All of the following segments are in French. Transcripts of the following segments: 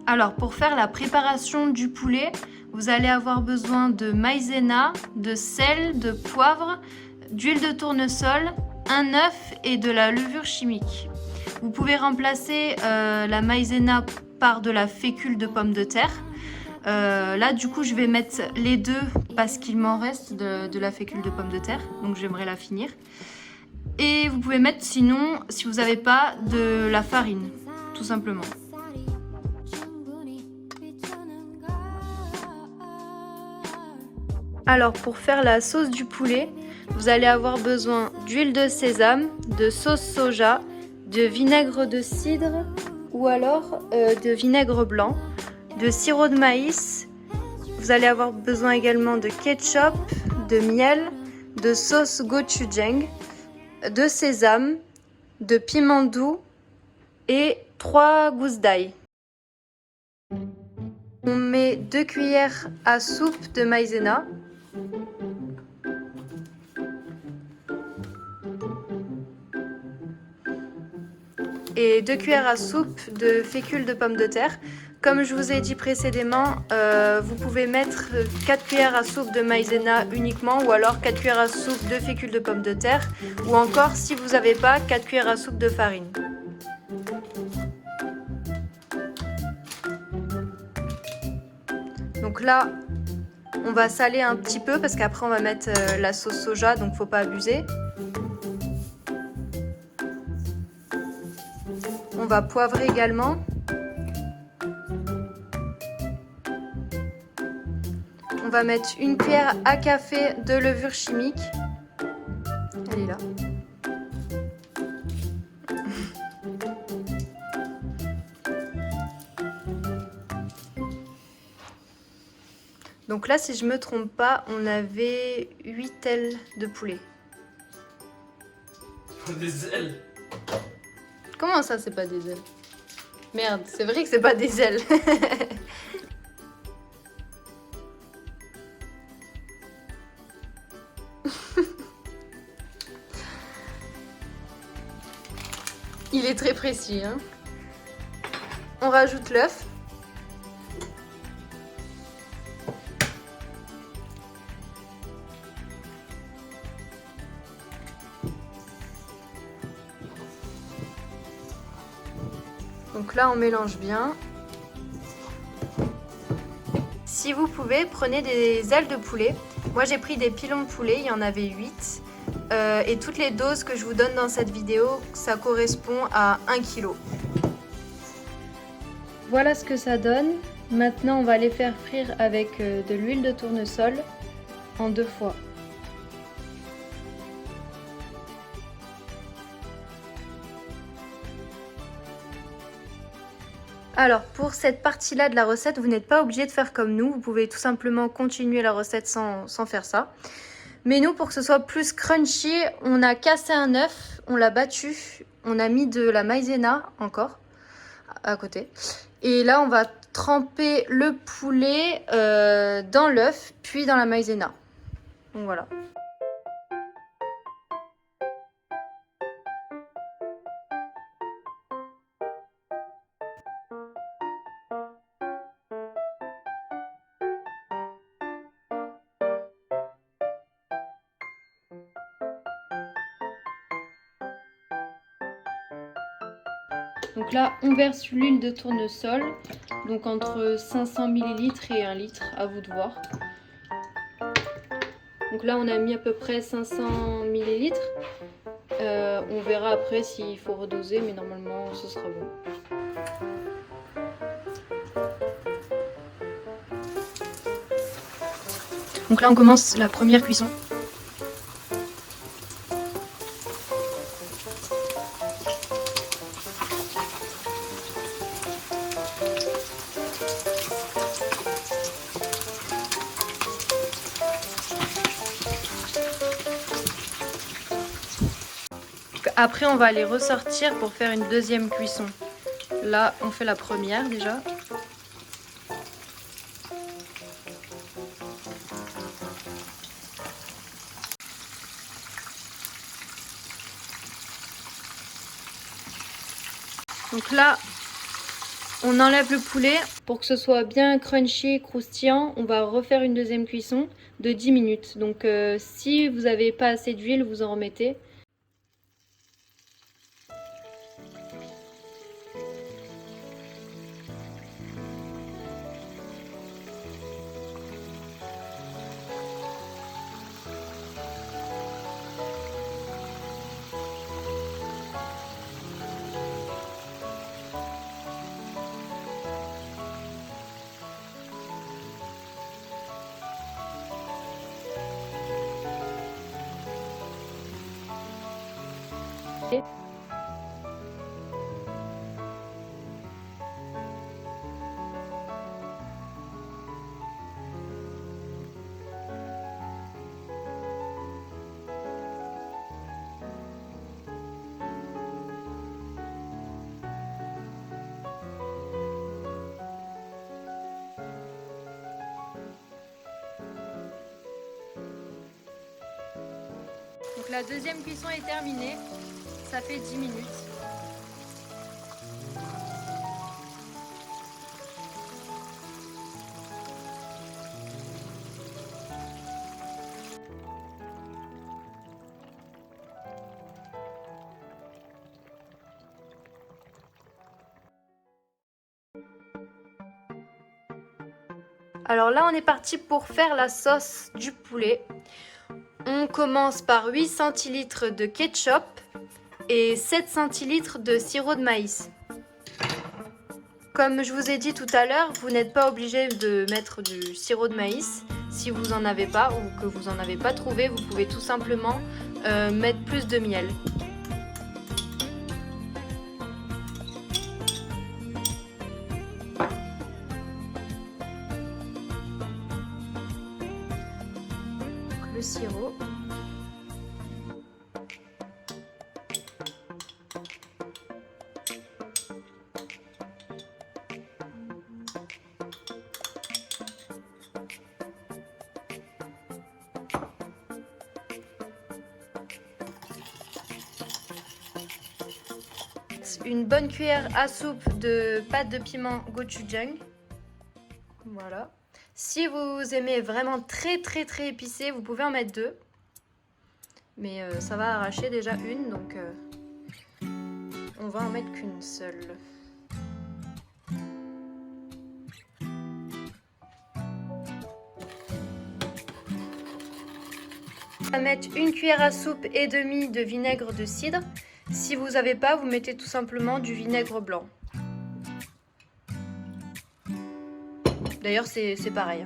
Alors pour faire la préparation du poulet, vous allez avoir besoin de maïzena, de sel, de poivre, d'huile de tournesol, un œuf et de la levure chimique. Vous pouvez remplacer la maïzena par de la fécule de pomme de terre. Là du coup je vais mettre les deux parce qu'il m'en reste de la fécule de pomme de terre, donc j'aimerais la finir. Et vous pouvez mettre sinon, si vous n'avez pas, de la farine, tout simplement. Alors pour faire la sauce du poulet, vous allez avoir besoin d'huile de sésame, de sauce soja, de vinaigre de cidre ou alors de vinaigre blanc, de sirop de maïs. Vous allez avoir besoin également de ketchup, de miel, de sauce gochujang, de sésame, de piment doux et 3 gousses d'ail. On met 2 cuillères à soupe de maïzena. Et 2 cuillères à soupe de fécule de pomme de terre. Comme je vous ai dit précédemment, vous pouvez mettre 4 cuillères à soupe de maïzena uniquement ou alors 4 cuillères à soupe de fécule de pomme de terre ou encore si vous n'avez pas 4 cuillères à soupe de farine. Donc là, on va saler un petit peu parce qu'après on va mettre la sauce soja, donc faut pas abuser. On va poivrer également. On va mettre 1 cuillère à café de levure chimique. Elle est là. Donc là, si je me trompe pas, on avait 8 ailes de poulet. Des ailes. Comment ça, c'est pas des ailes? Merde, c'est vrai que c'est pas des ailes. Il est très précis, hein. On rajoute l'œuf. Donc là, on mélange bien. Si vous pouvez, prenez des ailes de poulet. Moi, j'ai pris des pilons de poulet, il y en avait 8. Et toutes les doses que je vous donne dans cette vidéo, ça correspond à 1 kg. Voilà ce que ça donne. Maintenant, on va les faire frire avec de l'huile de tournesol en 2 fois. Alors pour cette partie-là de la recette, vous n'êtes pas obligé de faire comme nous. Vous pouvez tout simplement continuer la recette sans faire ça. Mais nous, pour que ce soit plus crunchy, on a cassé un œuf, on l'a battu, on a mis de la maïzena encore à côté. Et là, on va tremper le poulet dans l'œuf, puis dans la maïzena. Donc voilà. Donc là, on verse l'huile de tournesol, donc entre 500 ml et 1 litre, à vous de voir. Donc là, on a mis à peu près 500 ml. On verra après s'il faut redoser, mais normalement, ce sera bon. Donc là, on commence la première cuisson. Après, on va les ressortir pour faire une deuxième cuisson. Là, on fait la première déjà. Donc là, On enlève le poulet. Pour que ce soit bien crunchy, croustillant, on va refaire une deuxième cuisson de 10 minutes. Donc si vous n'avez pas assez d'huile, vous en remettez. Donc la deuxième cuisson est terminée, ça fait 10 minutes. Alors là on est parti pour faire la sauce du poulet. On commence par 8 centilitres de ketchup et 7 centilitres de sirop de maïs. Comme je vous ai dit tout à l'heure, vous n'êtes pas obligé de mettre du sirop de maïs. Si vous n'en avez pas ou que vous n'en avez pas trouvé, vous pouvez tout simplement mettre plus de miel. Le sirop. Une bonne cuillère à soupe de pâte de piment gochujang. Voilà. Si vous aimez vraiment très épicé, vous pouvez en mettre 2. Mais ça va arracher déjà une, donc on va en mettre qu'une seule. On va mettre une cuillère à soupe et demie de vinaigre de cidre. Si vous n'avez pas, vous mettez tout simplement du vinaigre blanc. D'ailleurs, c'est pareil.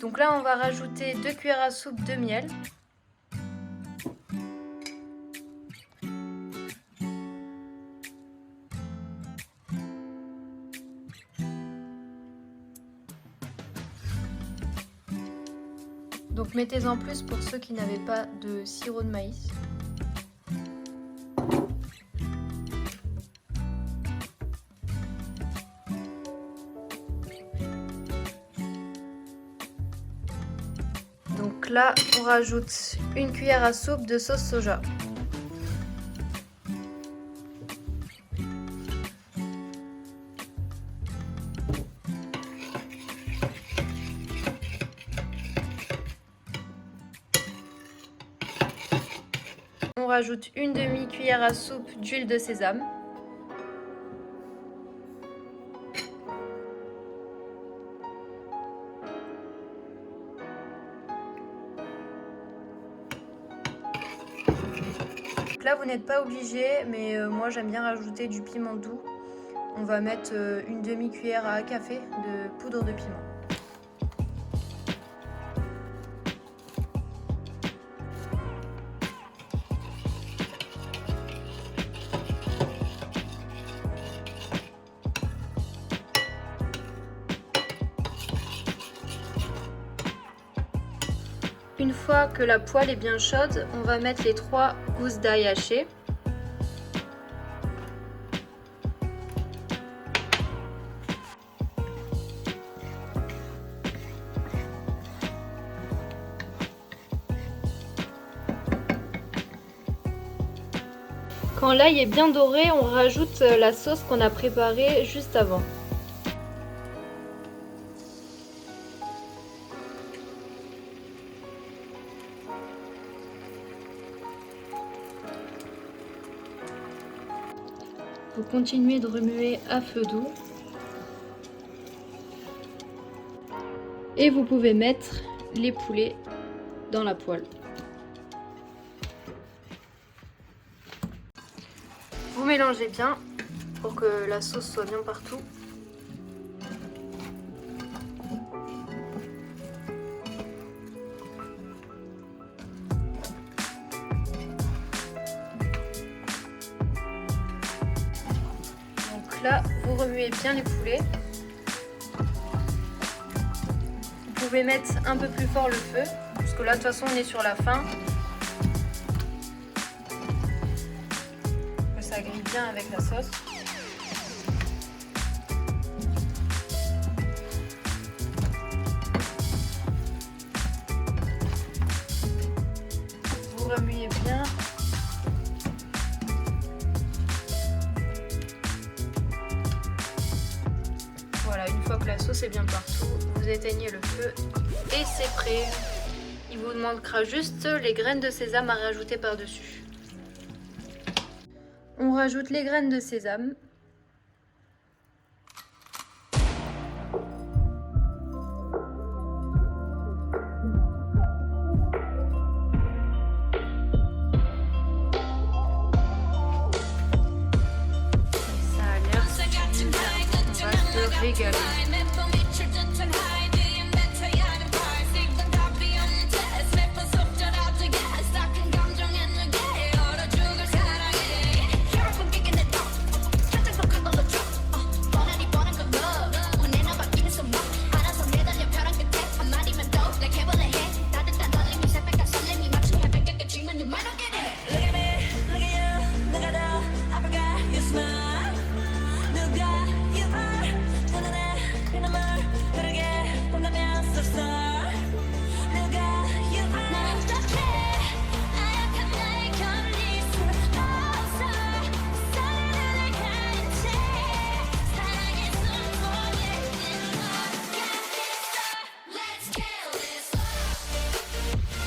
Donc là, on va rajouter 2 cuillères à soupe de miel. Donc mettez-en plus pour ceux qui n'avaient pas de sirop de maïs. Donc là, on rajoute une cuillère à soupe de sauce soja. On rajoute une demi-cuillère à soupe d'huile de sésame. Donc là, vous n'êtes pas obligé, mais moi j'aime bien rajouter du piment doux. On va mettre une demi-cuillère à café de poudre de piment. Une fois que la poêle est bien chaude, on va mettre les 3 gousses d'ail hachées. Quand Quand l'ail est bien doré, on rajoute la sauce qu'on a préparée juste avant. Vous continuez de remuer à feu doux. Et vous pouvez mettre les poulets dans la poêle. Vous mélangez bien pour que la sauce soit bien partout. Donc là, vous remuez bien les poulets. Vous pouvez mettre un peu plus fort le feu, parce que là, de toute façon, on est sur la fin. Que ça grille bien avec la sauce. Vous remuez bien. Voilà, une fois que la sauce est bien partout, vous éteignez le feu et c'est prêt. Il vous manquera juste les graines de sésame à rajouter par-dessus. On rajoute les graines de sésame. Ça a l'air super. On va se régaler.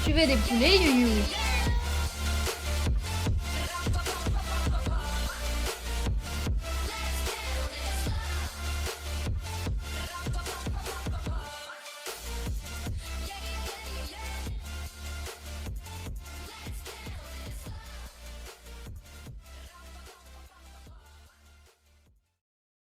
Tu veux des poulets, Youyou?